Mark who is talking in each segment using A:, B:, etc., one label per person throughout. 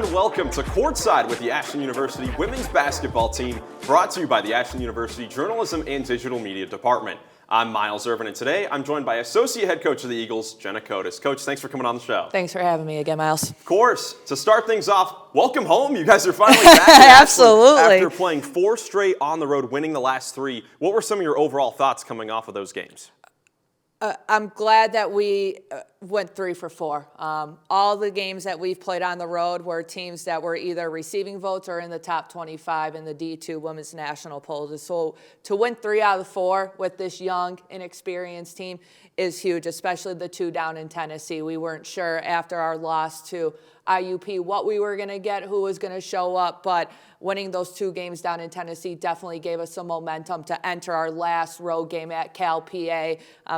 A: and welcome to Courtside with the Ashley University women's basketball team, brought to you by the Ashley University Journalism and Digital Media Department. I'm Miles Irvin, and today I'm joined by Associate Head Coach of the Eagles, Jenna Kotas. Coach, thanks for coming on the show.
B: Thanks for having me again, Miles.
A: Of course. To start things off, welcome home. You guys are finally back.
B: Absolutely.
A: After playing 4 straight on the road, winning the last 3, what were some of your overall thoughts coming off of those games?
B: I'm glad that we went 3 for 4. All the games that we've played on the road were teams that were either receiving votes or in the top 25 in the D2 Women's National polls. So to win 3 out of 4 with this young, inexperienced team is huge, especially the 2 down in Tennessee. We weren't sure after our loss to IUP what we were going to get, who was going to show up, but winning those 2 games down in Tennessee definitely gave us some momentum to enter our last road game at Cal PA,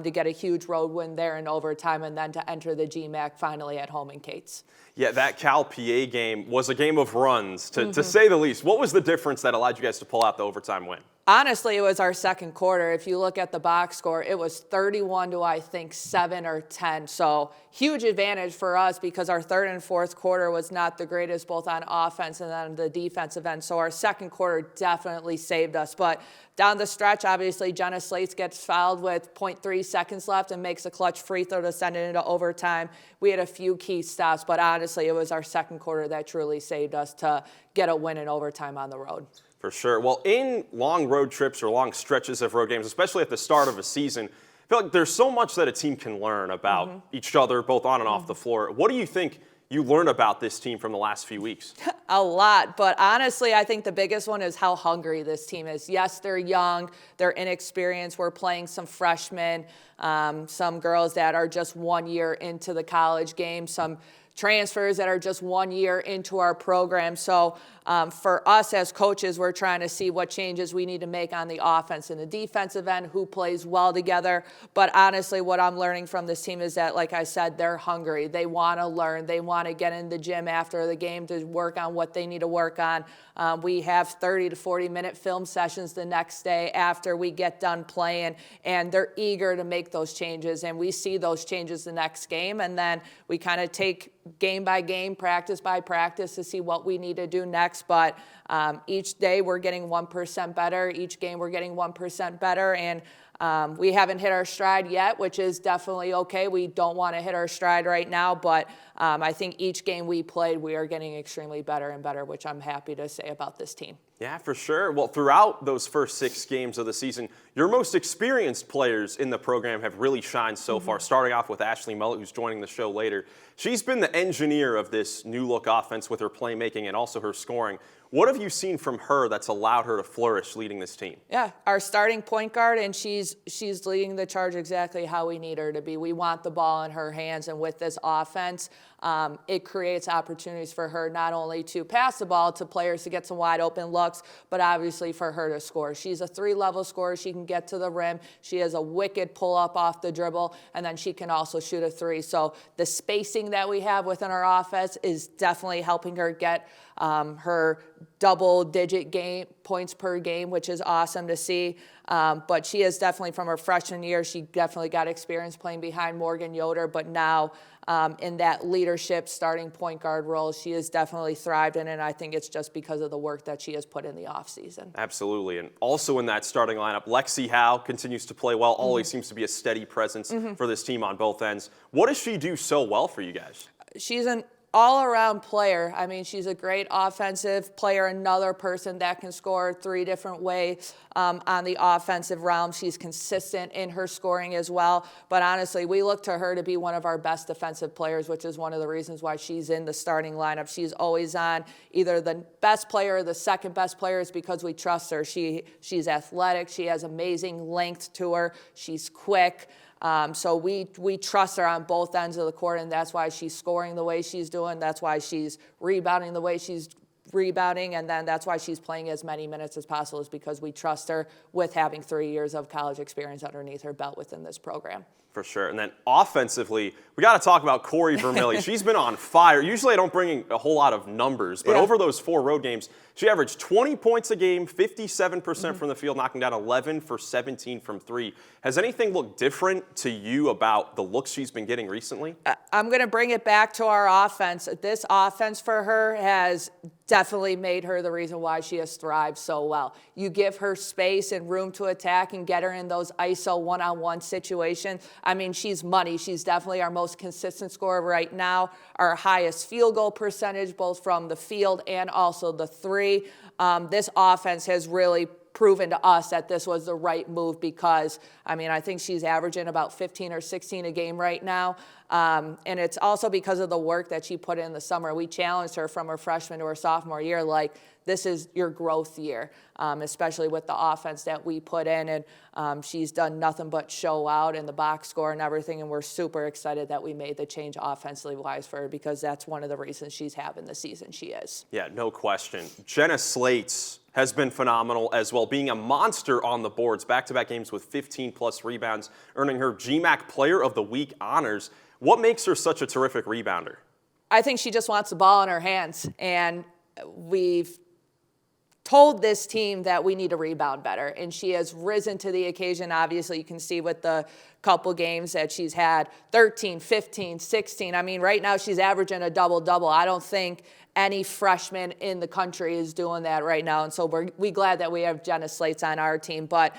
B: to get a huge road win there in overtime, and then to enter the GMAC finally at home in Cates.
A: Yeah, that Cal PA game was a game of runs, to say the least. What was the difference that allowed you guys to pull out the overtime win?
B: Honestly, it was our second quarter. If you look at the box score, it was 31 to, I think, 7 or 10. So huge advantage for us because our third and fourth quarter was not the greatest, both on offense and then the defensive end. So our second quarter definitely saved us. But down the stretch, obviously, Jenna Slates gets fouled with 0.3 seconds left and makes a clutch free throw to send it into overtime. We had a few key stops, but honestly, it was our second quarter that truly saved us to get a win in overtime on the road.
A: For sure. Well, in long road trips or long stretches of road games, especially at the start of a season, I feel like there's so much that a team can learn about each other, both on and off the floor. What do you think you learned about this team from the last few weeks?
B: A lot, but honestly, I think the biggest one is how hungry this team is. Yes, they're young, they're inexperienced. We're playing some freshmen, some girls that are just 1 year into the college game, some transfers that are just 1 year into our program. So for us as coaches, we're trying to see what changes we need to make on the offense and the defensive end, who plays well together. But honestly, what I'm learning from this team is that, like I said, they're hungry. They want to learn. They want to get in the gym after the game to work on what they need to work on. We have 30 to 40-minute film sessions the next day after we get done playing, and they're eager to make those changes. And we see those changes the next game, and then we kind of take game by game, practice by practice to see what we need to do next. But each day we're getting 1% better. Each game we're getting 1% better. And we haven't hit our stride yet, which is definitely okay. We don't want to hit our stride right now, but I think each game we played, we are getting extremely better and better, which I'm happy to say about this team.
A: Yeah, for sure. Well, throughout those first 6 games of the season, your most experienced players in the program have really shined so far, starting off with Ashley Mullet, who's joining the show later. She's been the engineer of this new-look offense with her playmaking and also her scoring. What have you seen from her that's allowed her to flourish leading this team?
B: Yeah, our starting point guard, and she's leading the charge exactly how we need her to be. We want the ball in her hands, and with this offense, it creates opportunities for her not only to pass the ball to players to get some wide open looks, but obviously for her to score. She's a 3-level scorer. She can get to the rim. She has a wicked pull-up off the dribble, and then she can also shoot a 3. So the spacing that we have within our offense is definitely helping her get her double-digit points per game, which is awesome to see. But she is definitely, from her freshman year, she definitely got experience playing behind Morgan Yoder, but now in that leadership starting point guard role, she has definitely thrived in it, and I think it's just because of the work that she has put in the offseason.
A: Absolutely. And also in that starting lineup, Lexi Howe continues to play well, always seems to be a steady presence for this team on both ends. What does she do so well for you guys?
B: She's an all-around player. I mean, she's a great offensive player, another person that can score 3 different ways on the offensive realm. She's consistent in her scoring as well. But honestly, we look to her to be one of our best defensive players, which is one of the reasons why she's in the starting lineup. She's always on either the best player or the second best player, is because we trust her. She's athletic. She has amazing length to her. She's quick. So we trust her on both ends of the court, and that's why she's scoring the way she's doing. That's why she's rebounding the way she's rebounding, and then that's why she's playing as many minutes as possible, is because we trust her with having 3 years of college experience underneath her belt within this program.
A: For sure. And then offensively, we got to talk about Corey Vermilli. She's been on fire. Usually I don't bring in a whole lot of numbers, but over those 4 road games, she averaged 20 points a game, 57% from the field, knocking down 11 for 17 from 3. Has anything looked different to you about the looks she's been getting recently?
B: I'm going to bring it back to our offense. This offense for her has definitely made her the reason why she has thrived so well. You give her space and room to attack and get her in those ISO one-on-one situations. I mean, she's money. She's definitely our most consistent scorer right now, our highest field goal percentage, both from the field and also the 3. This offense has really proven to us that this was the right move because, I mean, I think she's averaging about 15 or 16 a game right now. And it's also because of the work that she put in the summer. We challenged her from her freshman to her sophomore year, like, this is your growth year, especially with the offense that we put in. And she's done nothing but show out in the box score and everything. And we're super excited that we made the change offensively wise for her because that's one of the reasons she's having the season she is.
A: Yeah, no question. Jenna Slates has been phenomenal as well, being a monster on the boards, back-to-back games with 15-plus rebounds, earning her GMAC Player of the Week honors. What makes her such a terrific rebounder?
B: I think she just wants the ball in her hands, and we've told this team that we need to rebound better, and she has risen to the occasion. Obviously, you can see with the couple games that she's had, 13, 15, 16. I mean, right now she's averaging a double-double. I don't think any freshman in the country is doing that right now, and so we're glad that we have Jenna Slates on our team. But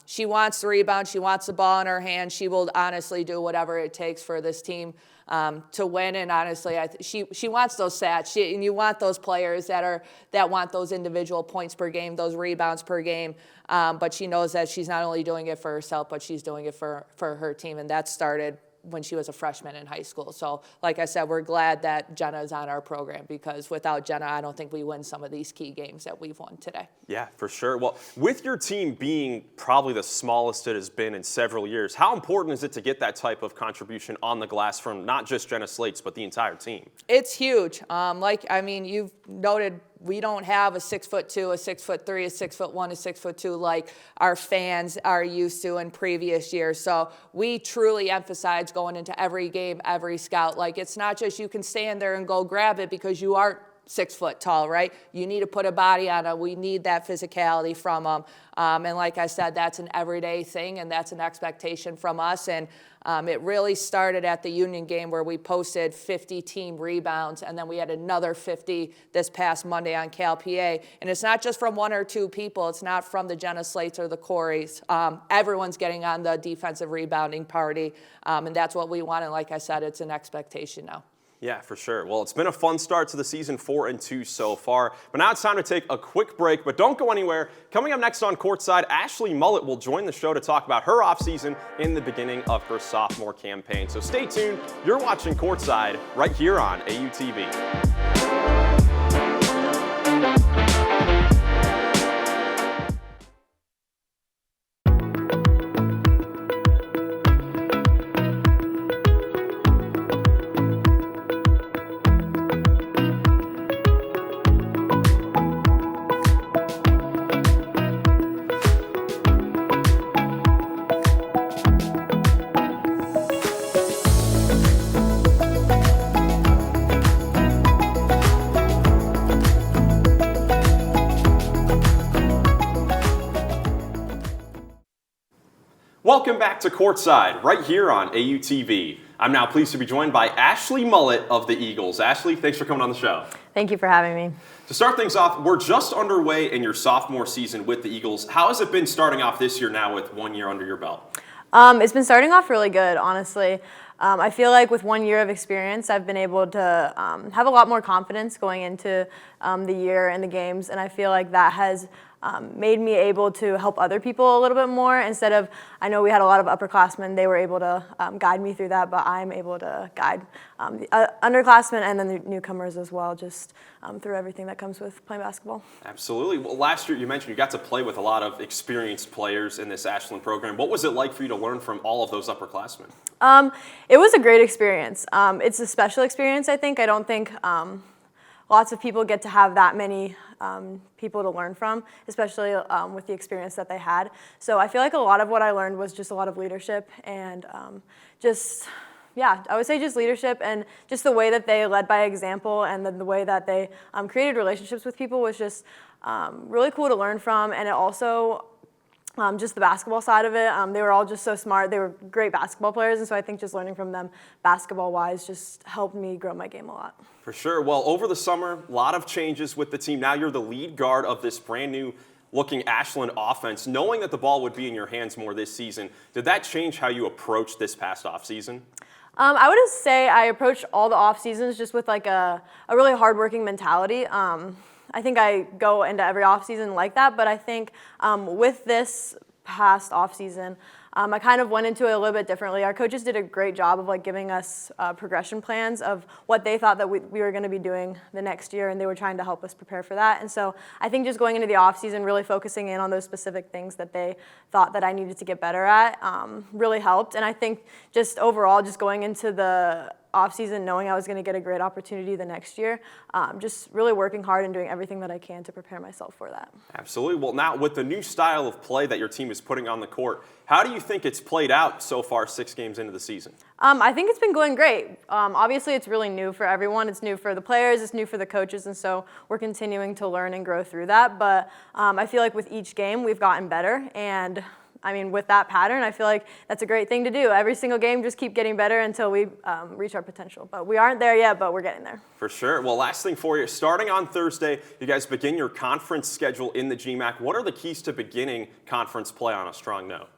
B: she wants the rebound. She wants the ball in her hand. She will honestly do whatever it takes for this team to win. And honestly, she wants those stats. And you want those players that want those individual points per game, those rebounds per game. But she knows that she's not only doing it for herself, but she's doing it for her team. And that started when she was a freshman in high school. So like I said, we're glad that Jenna is on our program because without Jenna, I don't think we win some of these key games that we've won today.
A: Yeah, for sure. Well, with your team being probably the smallest it has been in several years, how important is it to get that type of contribution on the glass from not just Jenna Slates, but the entire team?
B: It's huge. You've noted we don't have a 6'2", a 6'3", a 6'1", a 6'2", like our fans are used to in previous years. So we truly emphasize going into every game, every scout. Like, it's not just you can stand there and go grab it because you aren't 6 foot tall, right? You need to put a body on it. We need that physicality from them. And like I said, that's an everyday thing, and that's an expectation from us. And it really started at the Union game where we posted 50 team rebounds, and then we had another 50 this past Monday on Cal PA. And it's not just from 1 or 2 people. It's not from the Jenna Slates or the Coreys. Everyone's getting on the defensive rebounding party, and that's what we want. And like I said, it's an expectation now.
A: Yeah, for sure. Well, it's been a fun start to the season, 4-2 so far. But now it's time to take a quick break, but don't go anywhere. Coming up next on Courtside, Ashley Mullet will join the show to talk about her offseason in the beginning of her sophomore campaign. So stay tuned. You're watching Courtside right here on AUTV. Welcome back to Courtside, right here on AUTV. I'm now pleased to be joined by Ashley Mullet of the Eagles. Ashley, thanks for coming on the show.
C: Thank you for having me.
A: To start things off, we're just underway in your sophomore season with the Eagles. How has it been starting off this year now with 1 year under your belt?
C: It's been starting off really good, honestly. I feel like with 1 year of experience, I've been able to have a lot more confidence going into the year and the games, and I feel like that has made me able to help other people a little bit more instead of, I know we had a lot of upperclassmen, they were able to guide me through that, but I'm able to guide the underclassmen and then the newcomers as well, just through everything that comes with playing basketball.
A: Absolutely. Well, last year you mentioned you got to play with a lot of experienced players in this Ashland program. What was it like for you to learn from all of those upperclassmen?
C: It was a great experience. It's a special experience, I think. I don't think lots of people get to have that many people to learn from, especially with the experience that they had. So I feel like a lot of what I learned was just a lot of leadership and I would say just leadership and just the way that they led by example and then the way that they created relationships with people was just really cool to learn from. And it also, just the basketball side of it, they were all just so smart. They were great basketball players, and so I think just learning from them basketball-wise just helped me grow my game a lot.
A: For sure. Well, over the summer, a lot of changes with the team. Now you're the lead guard of this brand new looking Ashland offense. Knowing that the ball would be in your hands more this season, did that change how you approached this past offseason?
C: I would just say I approached all the off seasons just with like a really hardworking mentality. I think I go into every off season like that, but I think with this past off season, I kind of went into it a little bit differently. Our coaches did a great job of like giving us progression plans of what they thought that we were going to be doing the next year, and they were trying to help us prepare for that. And so I think just going into the off season, really focusing in on those specific things that they thought that I needed to get better at really helped. And I think just overall, just going into the offseason knowing I was going to get a great opportunity the next year, just really working hard and doing everything that I can to prepare myself for that.
A: Absolutely. Well, now with the new style of play that your team is putting on the court, how do you think it's played out so far 6 games into the season?
C: I think it's been going great. Obviously, it's really new for everyone. It's new for the players. It's new for the coaches. And so we're continuing to learn and grow through that. But I feel like with each game, we've gotten better. And I mean, with that pattern, I feel like that's a great thing to do. Every single game, just keep getting better until we reach our potential. But we aren't there yet, but we're getting there. For
A: sure. Well, last thing for you, starting on Thursday, you guys begin your conference schedule in the GMAC. What are the keys to beginning conference play on a strong note?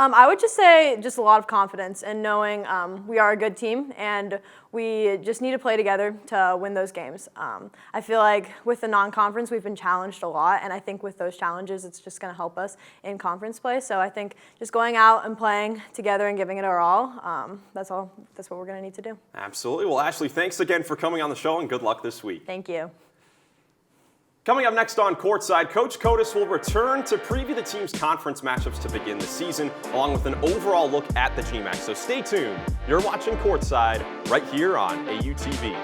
C: I would just say just a lot of confidence and knowing we are a good team and we just need to play together to win those games. I feel like with the non-conference, we've been challenged a lot, and I think with those challenges, it's just going to help us in conference play. So I think just going out and playing together and giving it our all, that's what we're going to need to do.
A: Absolutely. Well, Ashley, thanks again for coming on the show, and good luck this week.
C: Thank you.
A: Coming up next on Courtside, Coach Kotas will return to preview the team's conference matchups to begin the season, along with an overall look at the GMAC. So stay tuned. You're watching Courtside right here on AUTV.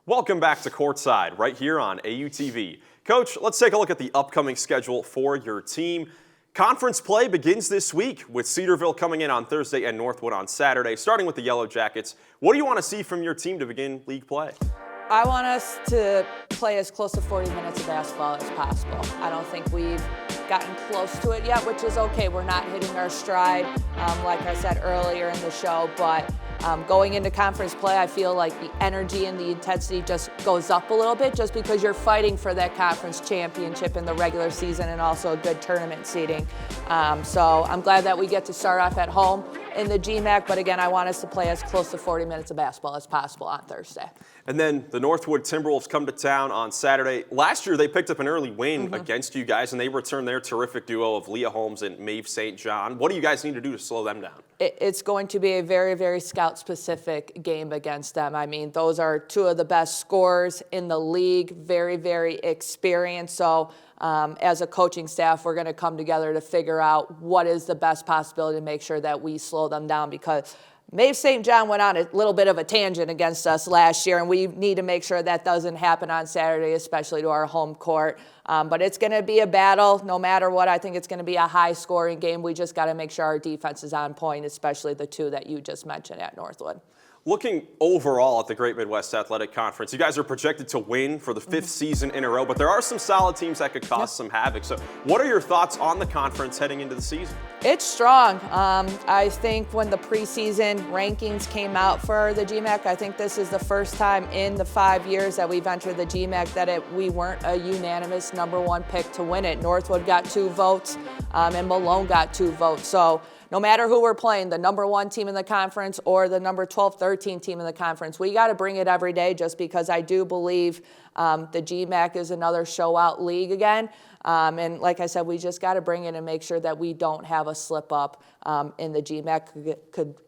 A: Welcome back to Courtside, right here on AUTV. Coach, let's take a look at the upcoming schedule for your team. Conference play begins this week with Cedarville coming in on Thursday and Northwood on Saturday. Starting with the Yellow Jackets, what do you want to see from your team to begin league play?
B: I want us to play as close to 40 minutes of basketball as possible. I don't think we've gotten close to it yet, which is okay. We're not hitting our stride, like I said earlier in the show, but going into conference play, I feel like the energy and the intensity just goes up a little bit just because you're fighting for that conference championship in the regular season and also a good tournament seeding. So I'm glad that we get to start off at home in the GMAC, but again, I want us to play as close to 40 minutes of basketball as possible on Thursday.
A: And then the Northwood Timberwolves come to town on Saturday. Last year, they picked up an early win against you guys, and they returned their terrific duo of Leah Holmes and Maeve St. John. What do you guys need to do to slow them down?
B: It's going to be a very, very scout-specific game against them. I mean, those are two of the best scorers in the league, very, very experienced. So as a coaching staff, we're going to come together to figure out what is the best possibility to make sure that we slow them down, because Maeve St. John went on a little bit of a tangent against us last year, and we need to make sure that doesn't happen on Saturday, especially to our home court. But it's going to be a battle no matter what. I think it's going to be a high-scoring game. We just got to make sure our defense is on point, especially the two that you just mentioned at Northwood.
A: Looking overall at the Great Midwest Athletic Conference, you guys are projected to win for the 5th season in a row, but there are some solid teams that could cause some havoc. So what are your thoughts on the conference heading into the season?
B: It's strong. I think when the preseason rankings came out for the GMAC, I think this is the first time in the 5 years that we've entered the GMAC that we weren't a unanimous #1 pick to win it. Northwood got 2 votes, and Malone got 2 votes. So no matter who we're playing, the #1 team in the conference or the number 12, 13 team in the conference, we got to bring it every day just because I do believe the GMAC is another show-out league again. And like I said, we just got to bring it and make sure that we don't have a slip-up in the GMAC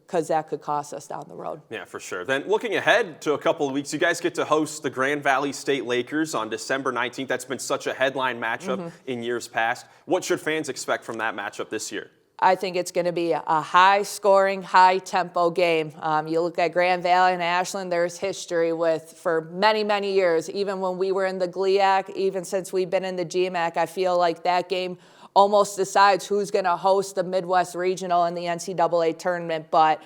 B: because that could cost us down the road.
A: Yeah, for sure. Then looking ahead to a couple of weeks, you guys get to host the Grand Valley State Lakers on December 19th. That's been such a headline matchup in years past. What should fans expect from that matchup this year?
B: I think it's going to be a high-scoring, high-tempo game. You look at Grand Valley and Ashland, there's history for many, many years. Even when we were in the GLIAC, even since we've been in the GMAC, I feel like that game almost decides who's going to host the Midwest Regional in the NCAA tournament. But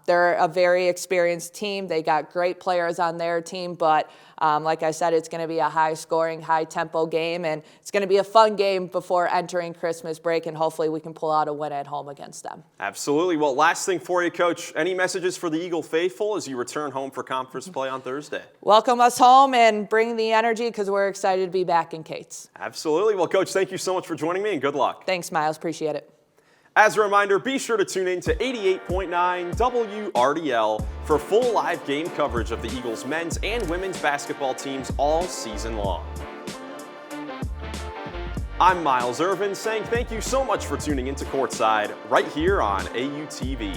B: they're a very experienced team. They got great players on their team, but like I said, it's going to be a high-scoring, high-tempo game, and it's going to be a fun game before entering Christmas break, and hopefully we can pull out a win at home against them.
A: Absolutely. Well, last thing for you, Coach, any messages for the Eagle faithful as you return home for conference play on Thursday?
B: Welcome us home and bring the energy because we're excited to be back in Kates.
A: Absolutely. Well, Coach, thank you so much for joining me, and good luck.
B: Thanks, Miles. Appreciate it.
A: As a reminder, be sure to tune in to 88.9 WRDL for full live game coverage of the Eagles men's and women's basketball teams all season long. I'm Miles Irvin saying thank you so much for tuning into Courtside right here on AUTV.